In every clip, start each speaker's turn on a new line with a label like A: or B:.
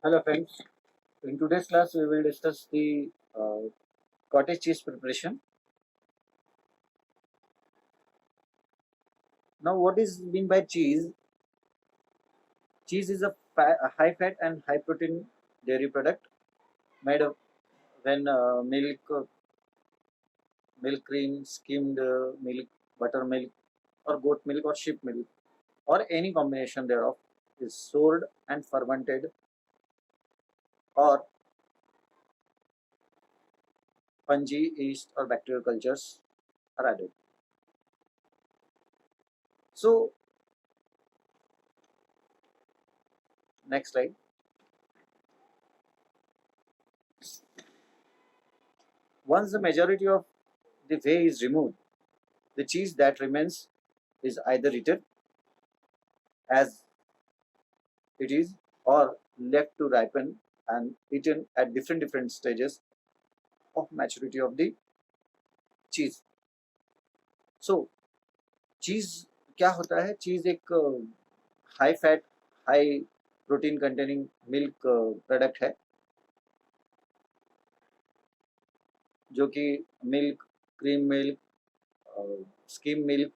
A: Hello friends, in today's class we will discuss the cottage cheese preparation. Now what is mean by cheese? Cheese is a high fat and high protein dairy product made of when milk cream, skimmed milk, buttermilk or goat milk or sheep milk or any combination thereof is stored and fermented or fungi, yeast or bacterial cultures are added. So next slide. Once the majority of the whey is removed, the cheese that remains is either eaten as it is or left to ripen and eaten at different stages of maturity of the cheese. So cheese क्या होता है? Cheese एक high fat high protein containing milk product है जो कि milk, cream milk, skim milk,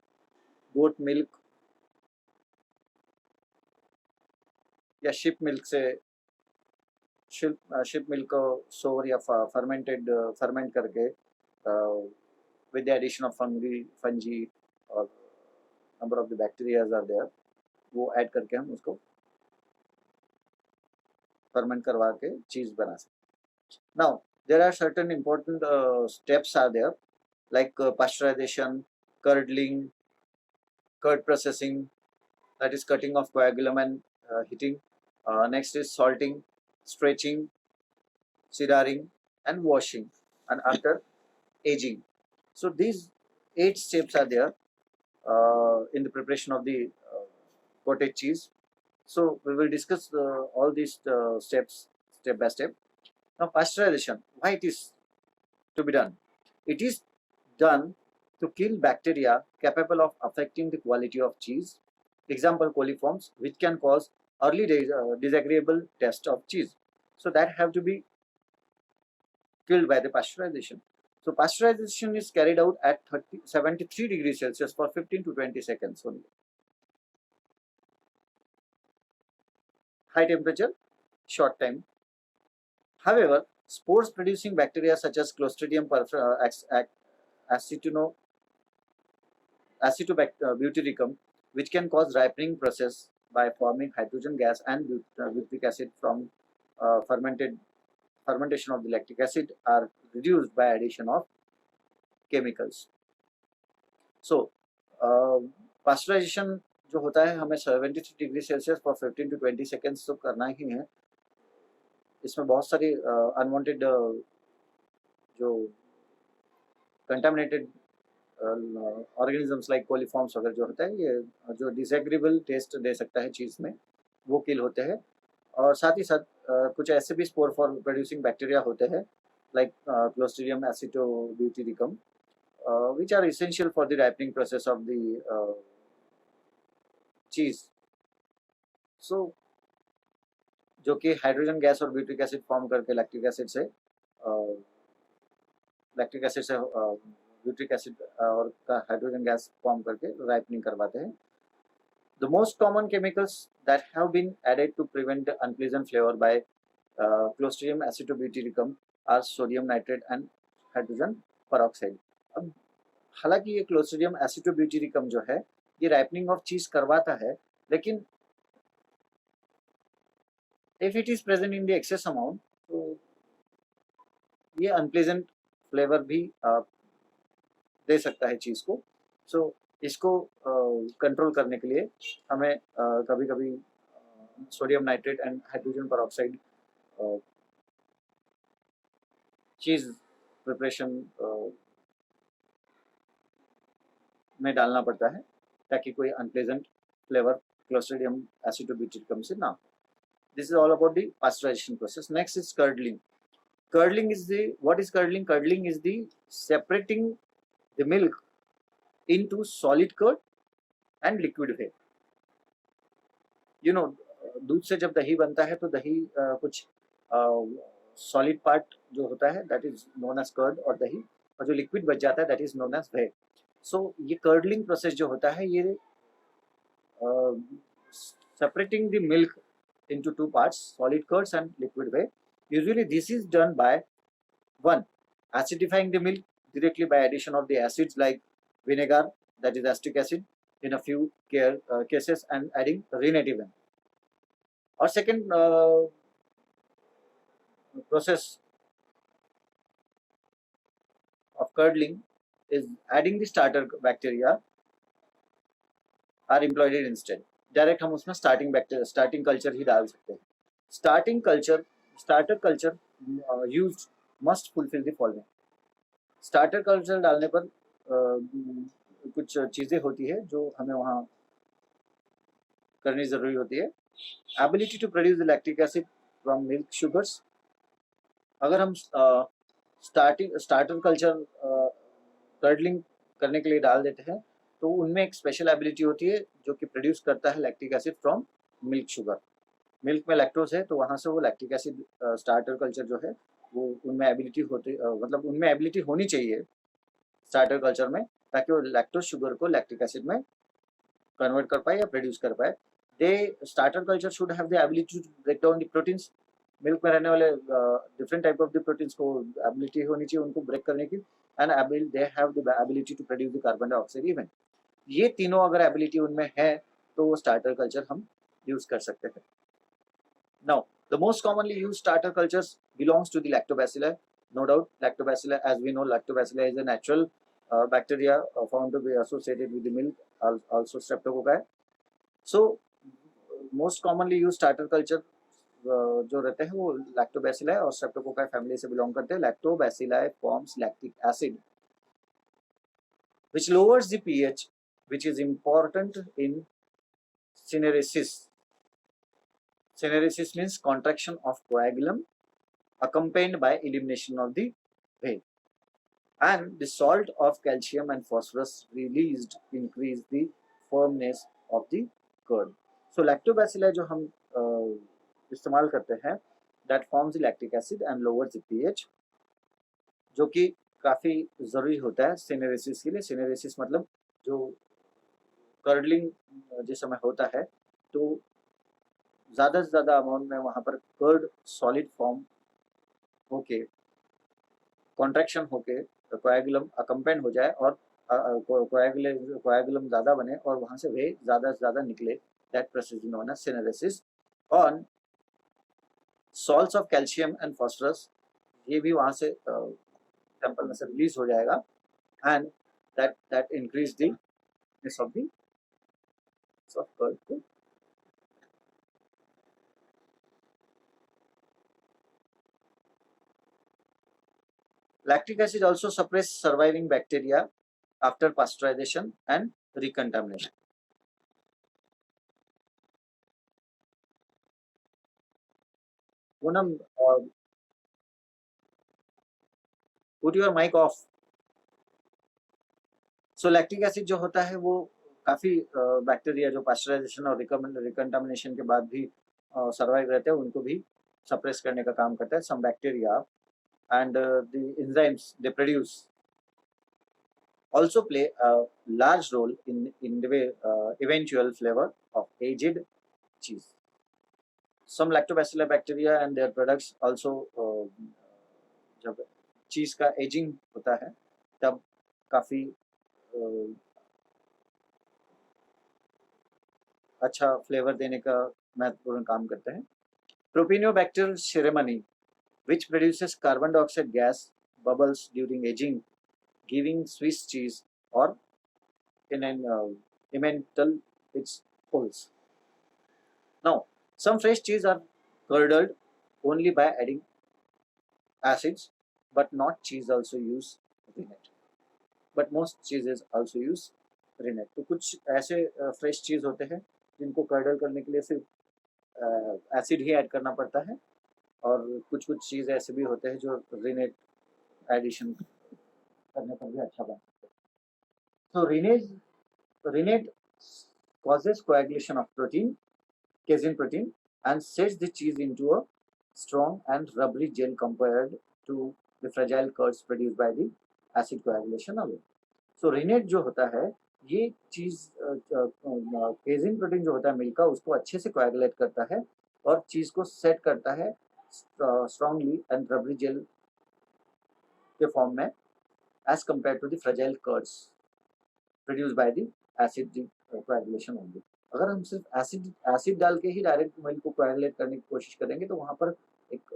A: goat milk या sheep milk से sheep milk को सोवर या फर्मेंट करके with the addition of fungi और number of the bacteria are there, वो ऐड करके हम उसको फर्मेंट करवा के चीज बना सकते. Now there are certain important steps are there like pasteurization, curdling, curd processing, that is cutting of coagulum and heating. Next is salting, stretching, simmering and washing and after aging. So these 8 steps are there in the preparation of the cottage cheese. So we will discuss all these steps step by step. Now pasteurization, why it is to be done? It is done to kill bacteria capable of affecting the quality of cheese. Example coliforms, which can cause early disagreeable taste of cheese. So that have to be killed by the pasteurization. So pasteurization is carried out at 73 degrees Celsius for 15 to 20 seconds only. High temperature, short time. However, spores producing bacteria such as Clostridium acetobutyricum, which can cause ripening process by forming hydrogen gas and butyric acid from fermentation of the lactic acid, are reduced by addition of chemicals. So pasteurization जो होता है हमें 73 degree Celsius for 15 to 20 seconds तो करना ही है. इसमें बहुत सारी अनवांटेड जो कंटामिनेटेड ऑर्गेनिजम्स लाइक कोलिफॉर्म्स वगैरह जो होता है, ये जो डिसएग्रीबल टेस्ट दे सकता है चीज़ में, वो किल होते हैं. और साथ ही साथ कुछ ऐसे भी स्पोर फॉर प्रोड्यूसिंग बैक्टीरिया होते हैं like clostridium acetobutylicum which are essential for the ripening process of the cheese. So जो कि हाइड्रोजन गैस और ब्यूट्रिक एसिड फॉर्म करके लैक्टिक एसिड से ब्यूट्रिक एसिड और का हाइड्रोजन गैस फॉर्म करके राइपनिंग करवाते हैं. The most common chemicals that have been added to prevent the unpleasant flavor by Clostridium acetobutyricum are sodium nitrate and hydrogen peroxide. अब हालांकि ये क्लोस्ट्रीडियम एसिटोब्यूटेरिकम जो है ये राइपनिंग ऑफ चीज करवाता है, लेकिन if it is present in the excess amount तो ये अनप्लेजेंट फ्लेवर भी दे सकता है चीज को. सो इसको कंट्रोल करने के लिए हमें कभी कभी sodium nitrate and hydrogen peroxide चीज प्रिपरेशन में डालना पड़ता है ताकि कोई अनप्लेजेंट फ्लेवर क्लोस्ट्रीडियम एसिटोब्यूटेरिकम से ना हो. This is all about the pasteurization process. Next is curdling. Curdling is what is curdling? Curdling is the separating the milk into solid curd and liquid whey. You know, दूध से जब दही बनता है तो दही कुछ सॉलिड पार्ट जो होता है that is known as curd और दही, और जो लिक्विड बच जाता है that is known as whey. So ये कर्डलिंग प्रोसेस जो होता है ये separating the milk into two parts, solid curds and liquid whey. Usually this is done by one, acidifying the milk directly by addition of the acids like vinegar, that is acetic acid, in a few cases, and adding renative. Or second process of curdling is adding the starter bacteria are employed instead. Direct हम उसमें starting culture ही डाल सकते हैं. Starter culture used must fulfil the following. Starter culture डालने पर कुछ चीज़ें होती है जो हमें वहाँ करनी ज़रूरी होती है. Ability to produce the lactic acid from milk sugars. अगर हम स्टार्टर कल्चर कर्डलिंग करने के लिए डाल देते हैं तो उनमें एक स्पेशल एबिलिटी होती है जो कि प्रोड्यूस करता है lactic acid from milk sugar. Milk में लैक्टोज है तो वहाँ से वो लैक्टिक एसिड स्टार्टर कल्चर जो है वो उनमें एबिलिटी होती मतलब उनमें एबिलिटी होनी चाहिए स्टार्टर कल्चर में, ताकि वो लैक्टोज शुगर को लैक्टिक एसिड में कन्वर्ट कर पाए या प्रोड्यूस कर पाए. They starter culture should have the ability to break down the proteins. Milk में रहने वाले different type of the proteins को एबिलिटी होनी चाहिए उनको ब्रेक करने की. And they have the ability to produce the carbon dioxide even. ये तीनों अगर एबिलिटी उनमें है तो वो स्टार्टर कल्चर हम यूज कर सकते हैं. Now, the most commonly used starter cultures belongs to the Lactobacilli. No doubt, Lactobacilli, as we know, Lactobacilli is a natural bacteria found to be associated with the milk, also Streptococci. So, most commonly used starter culture जो रहते हैं वो Lactobacilli और Streptococci family से belong करते हैं. Lactobacilli forms lactic acid, which lowers the pH, which is important in syneresis. Syneresis means contraction of coagulum accompanied by elimination of the whey. And the salt of calcium and phosphorus released increase the firmness of the curd. So lactobacilli जो हम इस्तेमाल करते हैं that forms the lactic acid and lowers the pH, जो कि काफ़ी ज़रूरी होता है सिनेरेसिस के लिए. सिनेरेसिस मतलब जो कर्डलिंग जिस समय होता है तो ज़्यादा से ज़्यादा अमाउंट में वहाँ पर कर्ड सॉलिड फॉर्म होके कॉन्ट्रैक्शन होके कोएगुलम अकम्पेंड हो जाए और कोएगुलम ज़्यादा बने और वहाँ से वे ज़्यादा से ज़्यादा निकले. That process is known as syneresis. On salts of calcium and phosphorus ये भी वहाँ से सैंपल में से रिलीज हो जाएगा and that increase the thickness of the curd. Lactic acid also suppress surviving bacteria after pasteurization and recontamination. Poonam, put your mic off. So lactic acid जो होता है वो काफ़ी बैक्टीरिया जो पास्चराइजेशन और रिकंटामिनेशन के बाद भी सर्वाइव रहते हैं उनको भी सप्रेस करने का काम करता है. Some bacteria and the enzymes they produce also play a large role in the eventual flavor of aged cheese. Some lactobacilli bacteria and their products also जब चीज़ का एजिंग होता है तब काफ़ी अच्छा फ्लेवर देने का महत्वपूर्ण काम करते हैं. Propionibacter ceremonii, which produces carbon dioxide gas bubbles during aging, giving Swiss cheese or in an emmental its holes. Now, some fresh cheese are curdled only by adding acids, but not cheese also use rennet. But most cheeses also use rennet. तो कुछ ऐसे fresh चीज़ होते हैं जिनको curdle करने के लिए सिर्फ एसिड ही ऐड करना पड़ता है और कुछ चीज़ ऐसे भी होते हैं जो रिनेट एडिशन करने पर भी अच्छा बन सकते हैं. So rennet causes coagulation of protein, casein protein, and sets the cheese into a strong and rubbery gel compared to the fragile curds produced by the acid coagulation alone. So रिनेट जो होता है ये चीज केजिन प्रोटीन जो होता है milk का उसको अच्छे से कोएगुलेट करता है और चीज को सेट करता है स्ट्रांगली एंड रबरी जेल के फॉर्म में as compared to the fragile curds produced by the acid coagulation only. अगर हम सिर्फ एसिड डाल के ही डायरेक्ट मिल्क को कोएगुलेट करने की कोशिश करेंगे तो वहां पर एक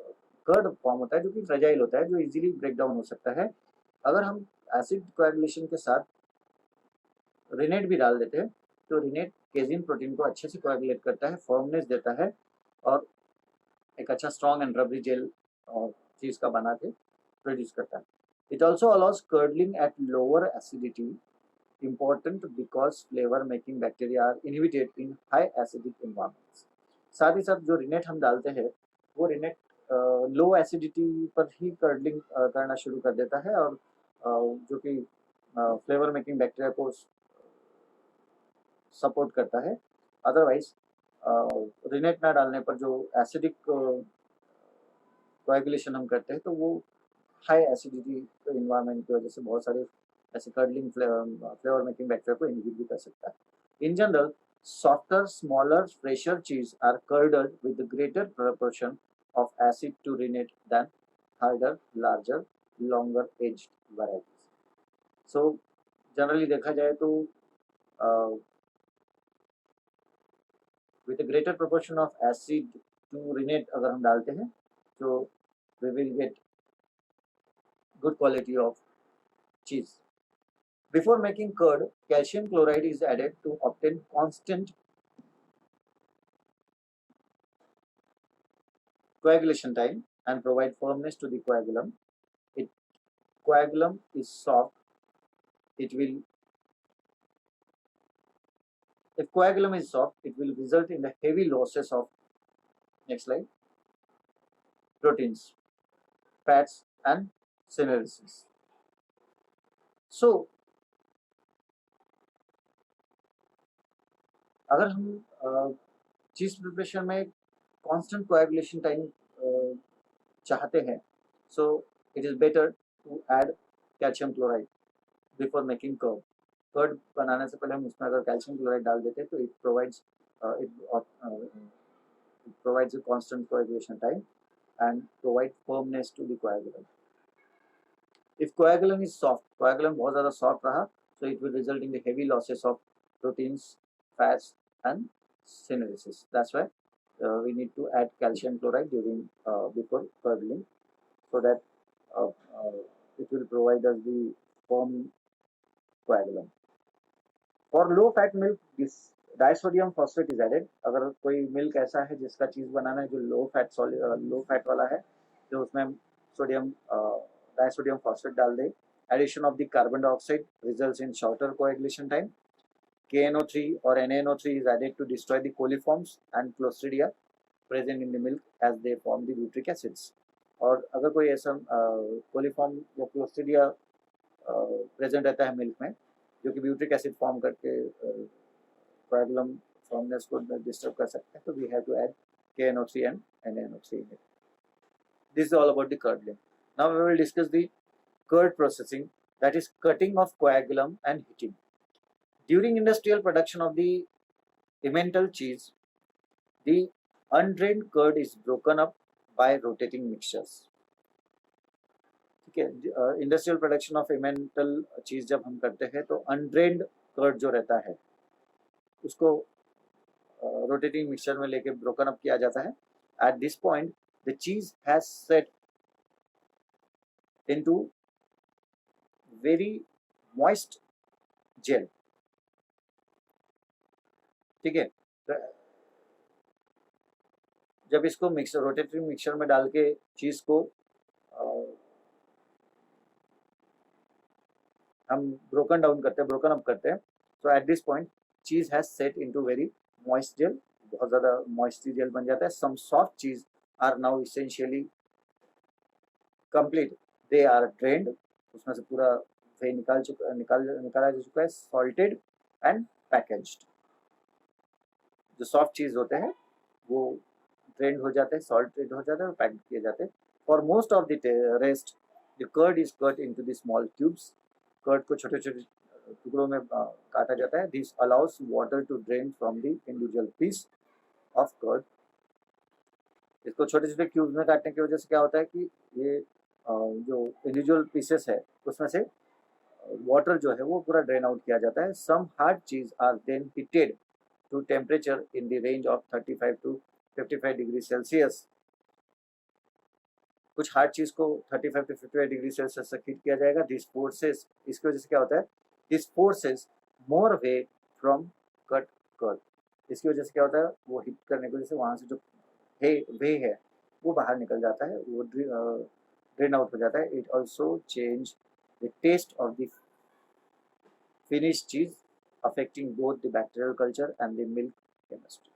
A: कर्ड फॉर्म होता है जो कि फ्रेजाइल होता है, जो इजीली ब्रेक डाउन हो सकता है। अगर हम एसिड कोएगुलेशन के साथ रिनेट भी डाल देते हैं तो रिनेट केजिन प्रोटीन को अच्छे से कोएगुलेट करता है, फर्मनेस देता है और एक अच्छा स्ट्रॉन्ग एंड रबरी जेल और चीज का बना के प्रोड्यूस करता है। It also allows curdling at lower acidity, important because flavor making bacteria are inhibited in high acidic environments। साथ ही साथ जो रिनेट हम डालते हैं वो रिनेट लो एसिडिटी पर ही कर्डलिंग करना शुरू कर देता है और जो कि फ्लेवर मेकिंग बैक्टीरिया को सपोर्ट करता है। अदरवाइज रिनेट ना डालने पर जो एसिडिक कोएगुलेशन हम करते हैं तो वो हाई एसिडिटी इन्वायरमेंट की वजह से बहुत सारे ऐसे कर्डलिंग फ्लेवर मेकिंग बैक्टीरिया को इनहिबिट भी कर सकता है। In general softer, smaller, fresher cheese are curdled with a greater proportion of acid to rennet than harder, larger, longer aged varieties। So generally देखा जाए तो with a greater proportion of acid to rennet अगर हम डालते हैं तो we will get good quality of cheese। Before making curd, calcium chloride is added to obtain constant coagulation time and provide firmness to the coagulum. If coagulum is soft, it will result in the heavy losses of, next slide, proteins, fats and synergies। So अगर हम चीज preparation में constant coagulation time चाहते हैं so it is better to add calcium chloride before making curd. Curd बनाने से पहले हम उसमें अगर कैल्शियम क्लोराइड डाल देते हैं तो it provides a constant coagulation time and provide firmness to the coagulum. If coagulum is soft, coagulum बहुत ज्यादा सॉफ्ट रहा so it will result in the heavy losses of proteins, fats and synergies। That's why we need to add calcium chloride during before curdling so that it will provide us the firm coagulum। For low fat milk this disodium phosphate is added. अगर कोई milk ऐसा है जिसका चीज बनाना है जो low fat वाला है जो उसमें सोडियम डाइसोडियम फॉस्फेट डाल दे। Addition of the carbon dioxide results in shorter coagulation time। KNO3 or NaNO3 is added to destroy the coliforms and clostridia present in the milk as they form the butyric acids। और अगर कोई ऐसा coliform या क्लोस्ट्रिडिया present रहता है milk में जो कि ब्यूट्रिक एसिड फॉर्म करके कोएगुलम फॉर्मनेस को डिस्टर्ब कर सकते हैं तो we have to add KNO3 and NaNO3 in it। This is all about the curdling। Now we will discuss the curd processing, that is cutting of coagulum and heating। During industrial production of the emmental cheese, the undrained curd is broken up by rotating mixtures। ठीक है, industrial production of emmental चीज जब हम करते हैं तो अनड्रेन्ड curd जो रहता है उसको रोटेटिंग मिक्सचर में लेके ब्रोकन अप किया जाता है। At this point the cheese has set into very moist gel. ठीक है, जब इसको मिक्सर रोटेटरी मिक्सर में डाल के चीज को हम ब्रोकन डाउन करते हैं, ब्रोकन अप करते हैं, so at this point cheese has set into very moist gel, बहुत ज्यादा मॉइस्ट जेल बन जाता है। Some soft cheese are now essentially complete, they are drained, उसमें से पूरा वे निकाला जा चुका है, सॉल्टेड एंड पैकेज्ड। जो सॉफ्ट चीज होते हैं वो ट्रेंड हो जाते हैं, सॉल्ट ट्रेंड हो जाता है और पैक किए जाते हैं. For most of the rest the curd is cut into the small cubes. Curd को छोटे छोटे टुकड़ों में काटा जाता है. This allows water to drain from the individual piece of curd. इसको छोटे छोटे क्यूब्स में काटने की वजह से क्या होता है कि ये जो इंडिविजुअल पीसेस है उसमें से वाटर जो है वो पूरा ड्रेन आउट किया जाता है. Some hard cheese are then heated to temperature in the range of 35 to 55 degree Celsius. कुछ हार्ड चीज को 35 टू 55 डिग्री सेल्सियस तक हीट किया जाएगा. दिस फोर्सेस, इसकी वजह से क्या होता है, this forces more whey from cut curd. इसकी वजह से क्या होता है, वो हीट करने की वजह से वहां से जो वे है वो बाहर निकल जाता है, वो ड्रेन आउट हो जाता है. It also change the taste of the finish cheese affecting both the bacterial culture and the milk chemistry.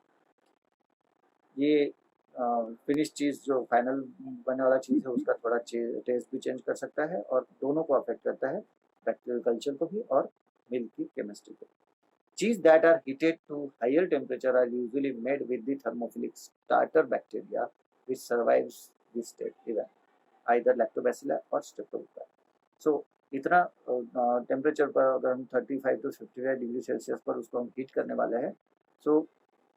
A: ये फिनिश चीज जो फाइनल बनने वाला चीज है उसका थोड़ा टेस्ट भी चेंज कर सकता है और दोनों को अफेक्ट करता है, बैक्टीरियल कल्चर को भी और मिल्क की केमिस्ट्री को. Cheese that are heated to higher temperature are usually made with the thermophilic starter bacteria which survives this state even either lactobacillus or streptococcus. So इतना टेम्परेचर पर अगर हम 35 टू 55 डिग्री सेल्सियस पर उसको हम heat करने वाले हैं, सो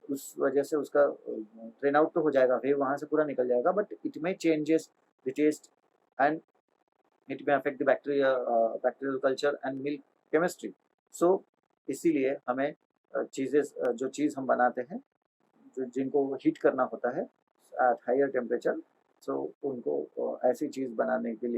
A: उस वजह से उसका ड्रेन आउट तो हो जाएगा, वे वहाँ से पूरा निकल जाएगा, but it may changes the taste and it may affect the bacterial culture and milk chemistry. So इसीलिए हमें चीज़ें जो चीज़ हम बनाते हैं जो जिनको हीट करना होता है एट हायर टेम्परेचर, सो उनको ऐसी चीज़ बनाने के लिए